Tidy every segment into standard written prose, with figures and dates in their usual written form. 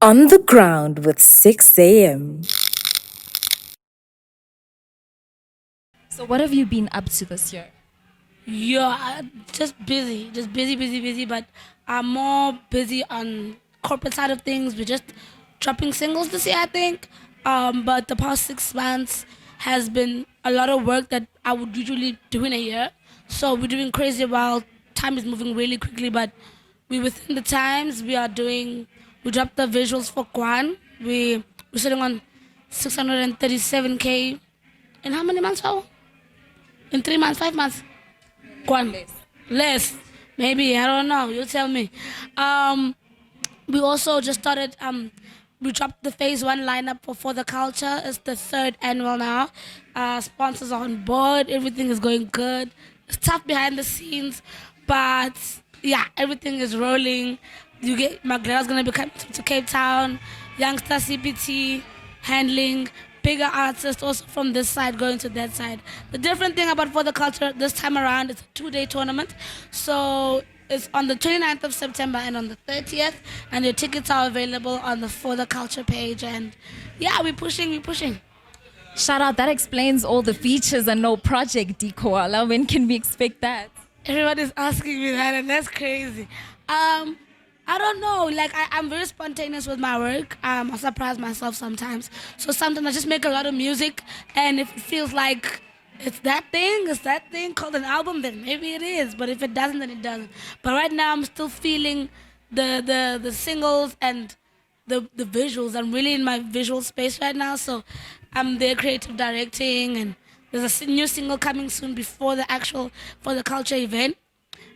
On the ground with 6 a.m. So what have you been up to this year? Yeah, just busy. But I'm more busy on corporate side of things. We're just dropping singles this year, I think. But the past 6 months has been a lot of work that I would usually do in a year. So we're doing crazy well. Time is moving really quickly, but we within the times. We dropped the visuals for Kwan. We're sitting on 637K in how many months now? In 3 months, 5 months? One. Less. Maybe, I don't know. You tell me. Um, we also just started, we dropped the phase one lineup for the culture. It's the third annual now. Sponsors are on board. Everything is going good. It's tough behind the scenes, but yeah, everything is rolling. You get McLaren's gonna be coming to Cape Town. Youngster CPT handling bigger artists also from this side going to that side. The different thing about For the Culture this time around, it's a 2-day tournament. So it's on the 29th of September and on the 30th, and your tickets are available on the For the Culture page. And yeah, we're pushing. Shout out, that explains all the features and no project, Dee Koala. When can we expect that? Everybody's asking me that, and that's crazy. I don't know. Like I'm very spontaneous with my work. I surprise myself sometimes. So sometimes I just make a lot of music, and if it feels like it's that thing called an album, then maybe it is. But if it doesn't, then it doesn't. But right now, I'm still feeling the singles and the visuals. I'm really in my visual space right now. So I'm there creative directing, and there's a new single coming soon before the actual For the Culture event.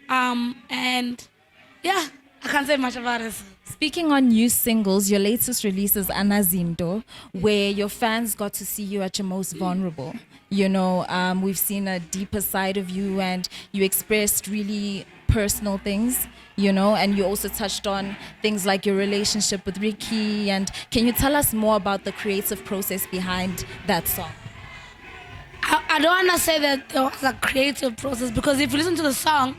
And yeah, I can't say much about it. Speaking on new singles, your latest release is Anazindo, where your fans got to see you at your most vulnerable. We've seen a deeper side of you, and you expressed really personal things, and you also touched on things like your relationship with Riky. And can you tell us more about the creative process behind that song? I don't want to say that there was a creative process, because if you listen to the song,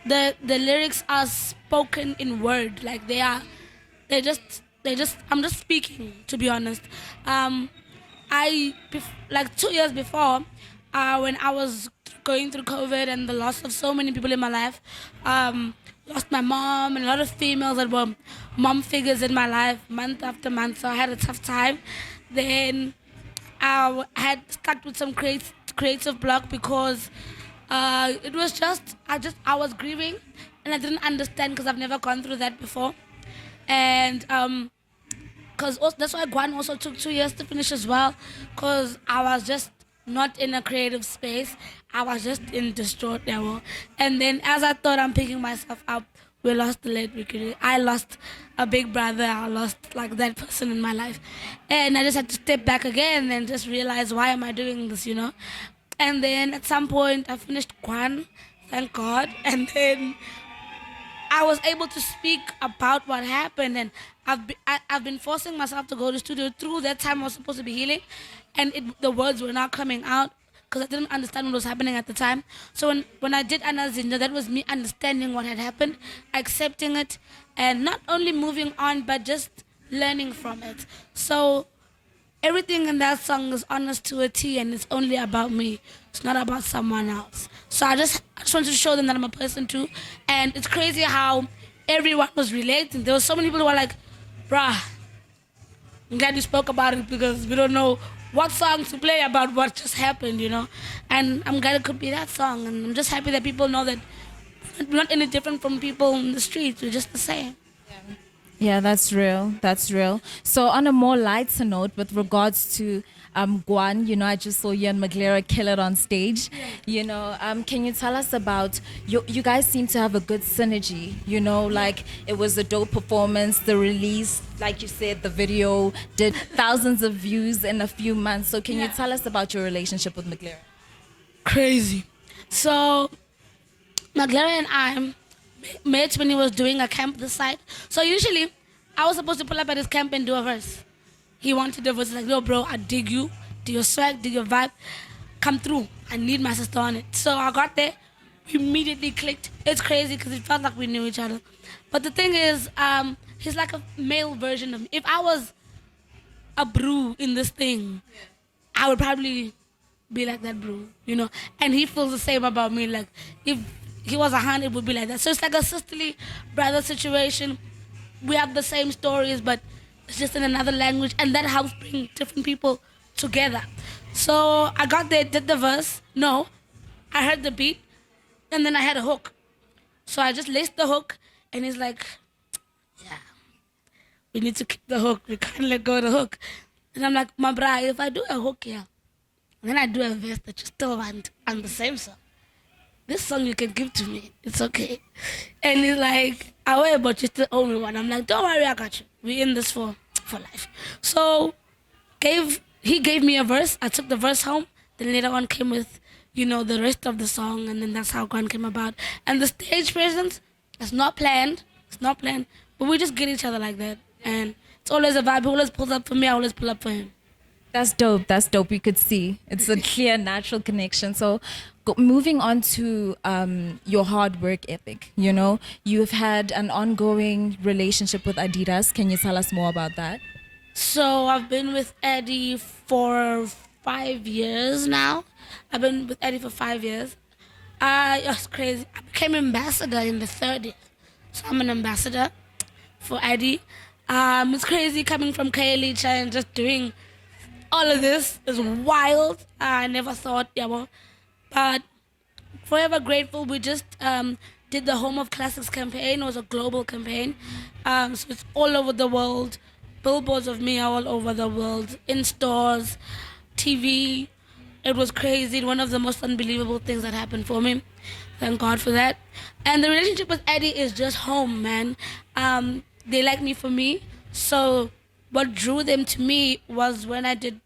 the lyrics are spoken in word. Like I'm just speaking, to be honest. Like 2 years before, when I was going through COVID and the loss of so many people in my life, lost my mom and a lot of females that were mom figures in my life month after month. So I had a tough time. Then I had stuck with some creative block, because it was just I was grieving, and I didn't understand, because I've never gone through that before. And because that's why Guan also took 2 years to finish as well, because I was just not in a creative space. I was just in distraught level. And then as I thought I'm picking myself up, we lost the late Riky Rick. I lost a big brother. I lost like that person in my life. And I just had to step back again and just realize, why am I doing this? And then at some point I finished Guan, thank God. And then I was able to speak about what happened, and I've been forcing myself to go to studio. Through that time, I was supposed to be healing, and the words were not coming out, because I didn't understand what was happening at the time. So when I did Anazinja, that was me understanding what had happened, accepting it, and not only moving on, but just learning from it. So everything in that song is honest to a T, and it's only about me. It's not about someone else. So I just wanted to show them that I'm a person too. And it's crazy how everyone was relating. There were so many people who were like, bruh, I'm glad you spoke about it, because we don't know what song to play about what just happened. And I'm glad it could be that song. And I'm just happy that people know that we're not any different from people in the streets. We're just the same. Yeah, that's real. That's real. So on a more lighter note, with regards to Guan, I just saw you and McLaren kill it on stage. Can you tell us about you guys seem to have a good synergy, like it was a dope performance, the release, like you said, the video did thousands of views in a few months. So can you tell us about your relationship with McLaren? Crazy. So McLaren and I met when he was doing a camp this side. So usually, I was supposed to pull up at his camp and do a verse. He wanted a verse, like, yo, bro, I dig you, dig your swag, dig your vibe, come through. I need my sister on it. So I got there, we immediately clicked. It's crazy, because it felt like we knew each other. But the thing is, he's like a male version of me. If I was a brew in this thing, I would probably be like that brew, you know. And he feels the same about me. Like if he was a hun, it would be like that. So it's like a sisterly brother situation. We have the same stories, but it's just in another language, and that helps bring different people together. So I got there, did the verse. No, I heard the beat, and then I had a hook. So I just laced the hook, and he's like, "Yeah, we need to keep the hook. We can't let go of the hook." And I'm like, "My bra, if I do a hook here, and then I do a verse that you still want on the same song, this song you can give to me. It's okay." And he's like, "I worry about you still owe me one." I'm like, "Don't worry, I got you. We in this for life." So he gave me a verse. I took the verse home. Then later on came with, you know, the rest of the song, and then that's how Gwan came about. And the stage presence, it's not planned. It's not planned. But we just get each other like that. And it's always a vibe. He always pulls up for me. I always pull up for him. That's dope. That's dope. You could see it's a clear, natural connection. So, moving on to your hard work ethic. You know, you've had an ongoing relationship with Adidas. Can you tell us more about that? So I've been with Eddie for 5 years now. I've been with Eddie for 5 years. It's crazy. I became ambassador in the third year. So I'm an ambassador for Eddie. It's crazy coming from KLH and just doing all of this. Is wild. I never thought, yeah, well, but forever grateful. We just did the Home of Classics campaign. It was a global campaign. So it's all over the world. Billboards of me are all over the world. In stores, TV. It was crazy. One of the most unbelievable things that happened for me. Thank God for that. And the relationship with Eddie is just home, man. They like me for me. So what drew them to me was when I did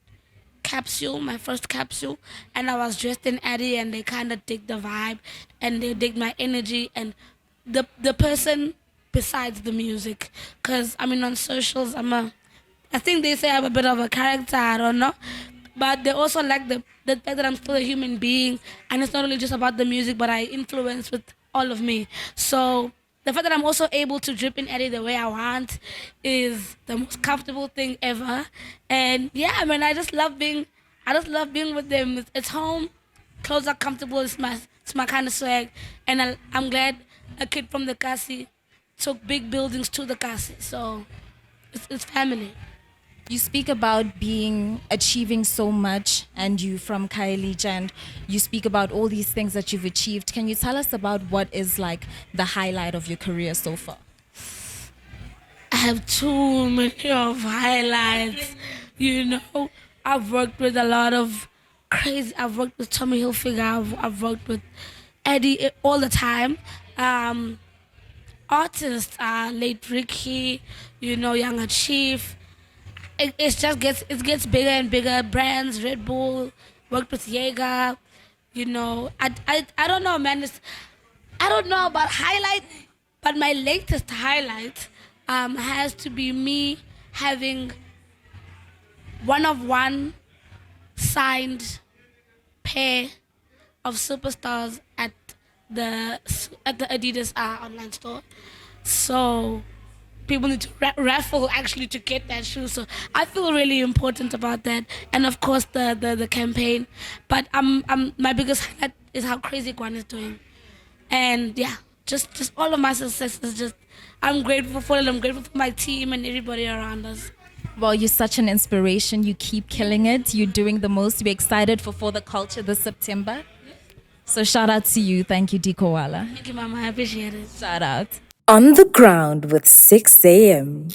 capsule, my first capsule, and I was dressed in Eddie, and they kind of dig the vibe, and they dig my energy, and the person besides the music. Cause I mean on socials, I think they say I'm a bit of a character. I don't know, but they also like the fact that I'm still a human being, and it's not only just about the music, but I influence with all of me. So the fact that I'm also able to drip in Eddie the way I want is the most comfortable thing ever. And yeah, I mean, I just love being with them. It's home, clothes are comfortable. It's my kind of swag, and I'm glad a kid from the Kasi took big buildings to the Kasi. So it's family. You speak about achieving so much, and you from Khayelitsha, and you speak about all these things that you've achieved. Can you tell us about what is like the highlight of your career so far? I have too many of highlights. You know, I've worked with a lot of crazy. I've worked with Tommy Hilfiger. I've worked with Eddie all the time. Artists, late Riky, you know, Younger Chief. It gets bigger and bigger. Brands, Red Bull, worked with Jaeger. You know, I don't know, man. I don't know about highlight, but my latest highlight has to be me having one of one signed pair of superstars at the Adidas online store. So people need to raffle actually to get that shoe. So I feel really important about that, and of course the campaign. But my biggest highlight is how crazy Gwan is doing, and yeah, just all of my success is just I'm grateful for it. I'm grateful for my team and everybody around us. Well, you're such an inspiration. You keep killing it. You're doing the most. We're excited for the culture this September. So shout out to you. Thank you, Dee Koala. Thank you, Mama. I appreciate it. Shout out. On the ground with 6 a.m.